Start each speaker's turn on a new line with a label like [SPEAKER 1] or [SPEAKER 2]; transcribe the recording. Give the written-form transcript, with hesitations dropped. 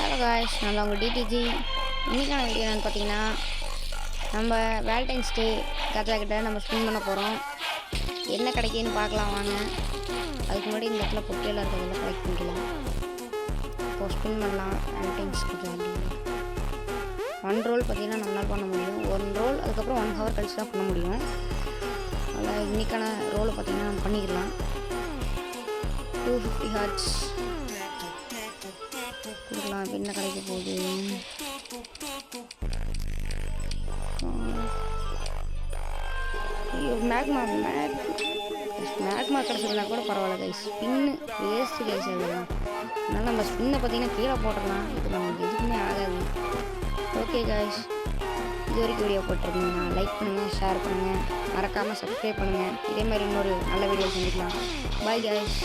[SPEAKER 1] Hello guys, நான் உங்கள் DDG. இன்றைக்கான வீடியோ என்னென்னு பார்த்தீங்கன்னா, நம்ம வேலண்டைன்ஸ் டே கஜா கிட்ட நம்ம ஸ்பின் பண்ண போகிறோம். என்ன கிடைக்குன்னு பார்க்கலாம் வாங்க. அதுக்கு முன்னாடி இந்த இடத்துல பொட்டியெல்லாம் இருக்கிறதெல்லாம் கலெக்ட் பண்ணிக்கலாம். இப்போ ஸ்பின் பண்ணலாம் வேலண்டைன்ஸ் கஜா. 1 ரோல் பார்த்தீங்கன்னா நம்மளால் பண்ண முடியும். 1 ரோல் அதுக்கப்புறம் 1 ஹவர் கழிச்சு தான் பண்ண முடியும். அதில் இன்றைக்கான ரோலை பார்த்தீங்கன்னா நம்ம பண்ணிக்கலாம். 250 ஹார்ட்ஸ் கொடுக்கலாம். இப்போ என்ன கிடைக்க போகுது? ஐயோ, மேக்மா கிடச்சிருந்தா கூட பரவாயில்ல கைஸ். ஸ்பின்னு வேஸ்ட்டு கைஸ் அதெல்லாம். அதனால் நம்ம ஸ்பின்னை பார்த்தீங்கன்னா கீழே போட்டுடலாம். இது நமக்கு எதுக்குமே ஆகாது. ஓகே கைஸ், இது வரைக்கும் வீடியோ போட்டிருந்தீங்கன்னா லைக் பண்ணுங்கள், ஷேர் பண்ணுங்கள், மறக்காமல் சப்ஸ்கிரைப் பண்ணுங்கள். இதே மாதிரி இன்னொரு நல்ல வீடியோ செஞ்சுக்கலாம். Bye guys.